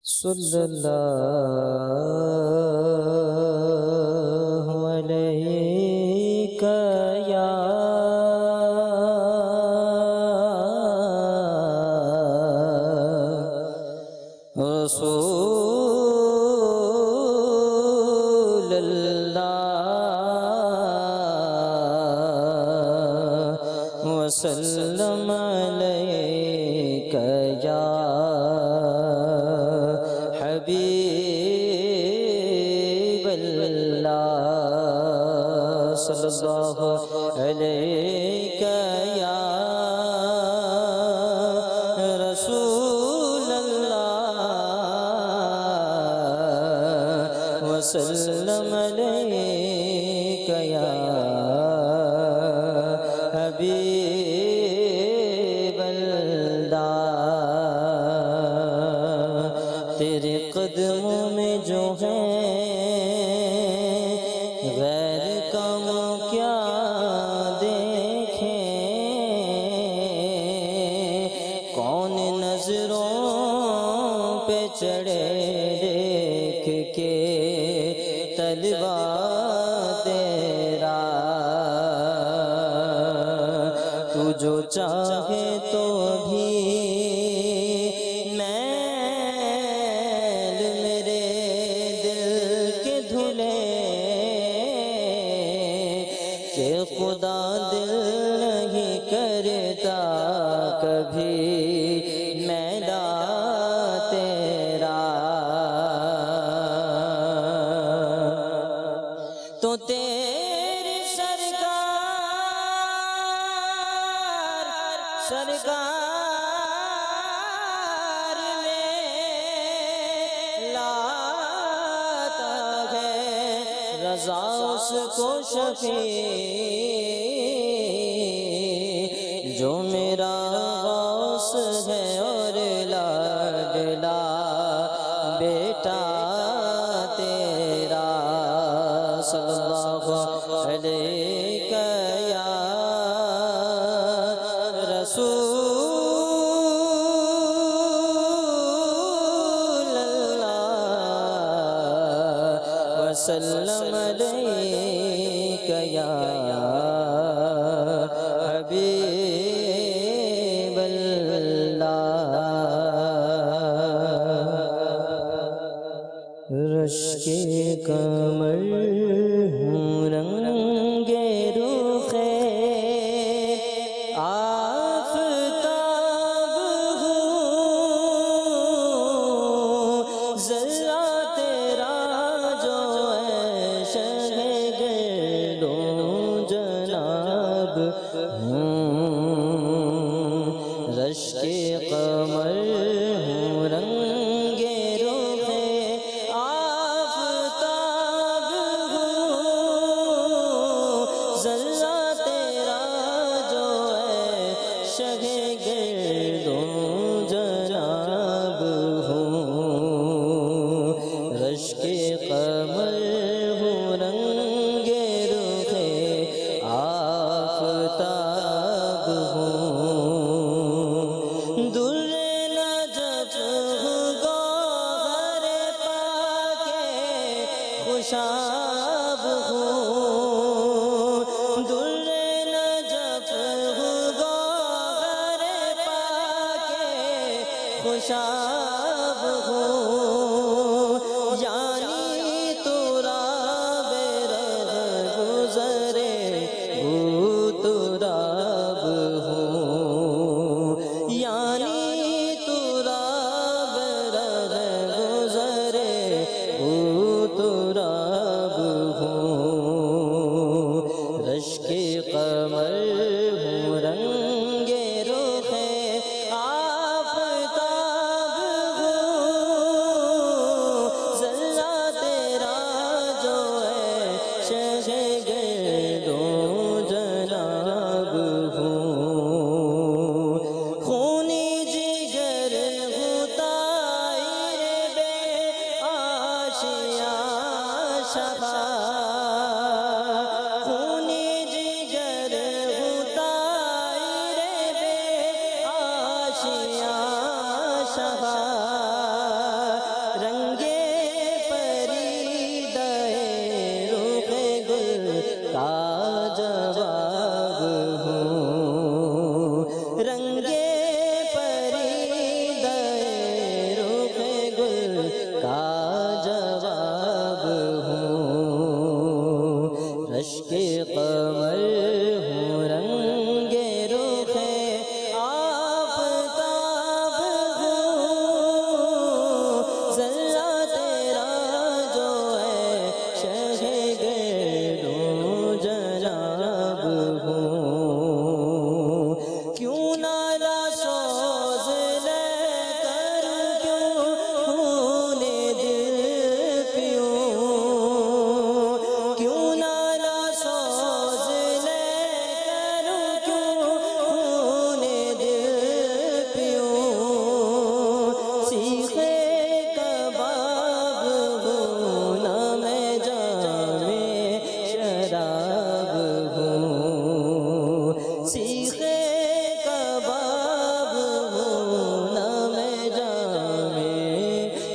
صلی اللہ علیہ یا رسول اللہ وسلم علیک یا حبیب اللہ صلی اللہ علیہ یا رسول اللہ وسلم علیک یا حبیب اللہ تیرے قدموں میں جو ہیں غیر کا وہ کیا دیکھیں کون نظروں پہ چڑھے دیکھ کے طلبا تیرا تو جو چاہے تو بھی کہ خدا دل نہیں کرتا کبھی میلا تیرا تو تیری سرکار میں لاتا ہے رضا اس کو شفیع جو میرا غوث ہے اور لاڈلا بیٹا تیرا صلی اللہ علیہ یا رسول اللہ وسلم علیک یا حبیب اللہ رشک کمر ہوں رنگ رخ آفتاب ہوں ذرا تیرا جو ہے شہ گردوں جناب ہوں رشک قمر ہوں رنگ رخ آفتاب ہوں ذرا تیرا جو ہے شہ گردوں جناب ہوں رشک قمر ہوں رنگ رخ آفتاب ہوں در نجف گوہر پاک خوشاب ہوں در نجف گوہر پاک خوشاب ہوں یعنی تو راب رہ گزرے تو راب ہوں یعنی تو راب رہ گزرے تو راب ہوں رشک قمر ہوں رنگ رخ آفتاب ہوں ذرا تیرا جو ہے شہ گردوں جناب ہوں خونی جگر ہوں طائر بے آشیاں شفا خونی جگر ہوں طائر بے آشیاں شفا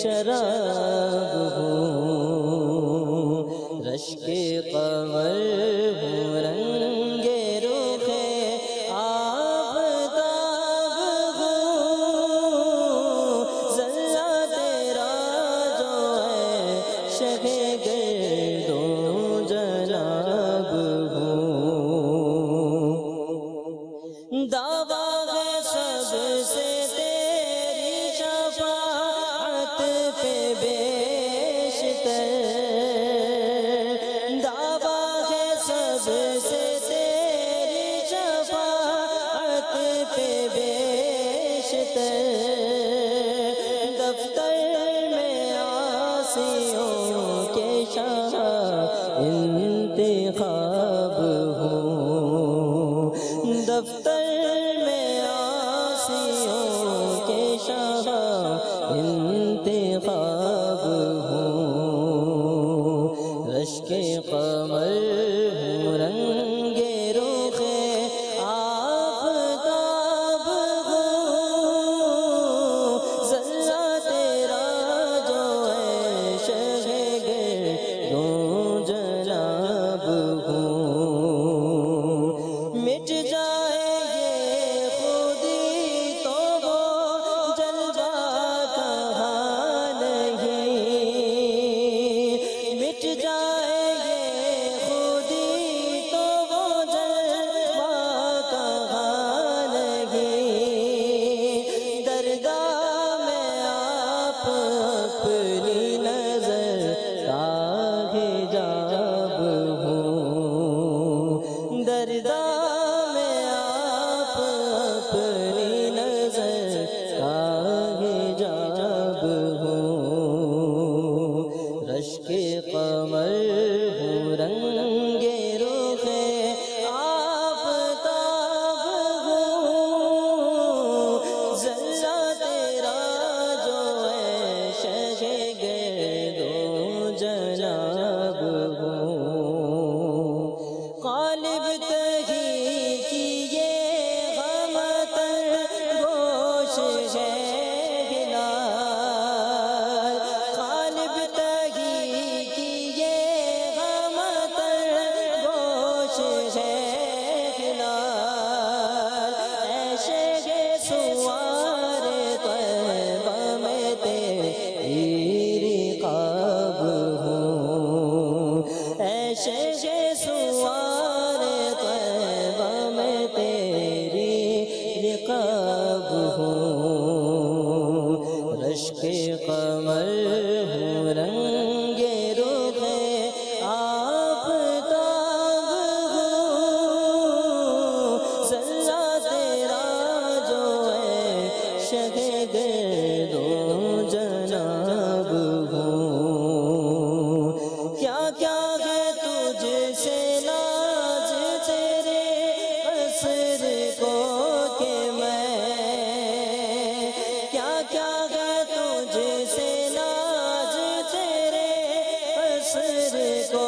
شراب ہوں، رشک قمر ہوں، رنگ رخ آفتاب ہوں، ذرہ تیرا جو ہے شہ گرد و جناب ہوں، دعویٰ ہے سب سے تیری شفاعت پہ بیشتر، دعویٰ ہے سب سے تیری شفاعت پہ بیشتر، دفتر میں عاصیوں کے شاہ انتخاب ہوں، دفتر میں عاصیوں کے شاہ انتخاب ہوں، رشک قمر ہوں، رنگ رخ آفتاب ہوں، ذرہ تیرا جو ہے شہ گرد و جناب ہوں، مٹ جائے یہ خودی تو وہ جلوہ کہاں نہیں، مٹ جائے یہ خودی تو وہ جلوہ کہاں نہیں، درگاہ میں آپ اپنی نظر کا حجاب ہوں، درگاہ میں آپ اپنی نظر کا حجاب ہوں، رشک قمر ہوں، رنگ رخ آفتاب ہوں، ذرہ تیرا جو ہے شہ گرد و جناب ہوں، غالب تہی کی یہ غم تر گوش ہے ہلال، غالب تہی کی یہ غم تر گوش ہے ہلال، اے شیخ سوار طیبہ میں تیری رقاب ہوں، اے شیخ سوار طیبہ میں تیری رقاب ہوں، رشک قمر ہوں، رنگ رخ آفتاب ہوں، ذرہ تیرا جو ہے شہ گرد و جناب ہوں، کیا کیا ہے تجھ سے ناز تیرے قصر کو کہ میں، کیا کیا ہے تجھ سے ناز تیرے قصر کو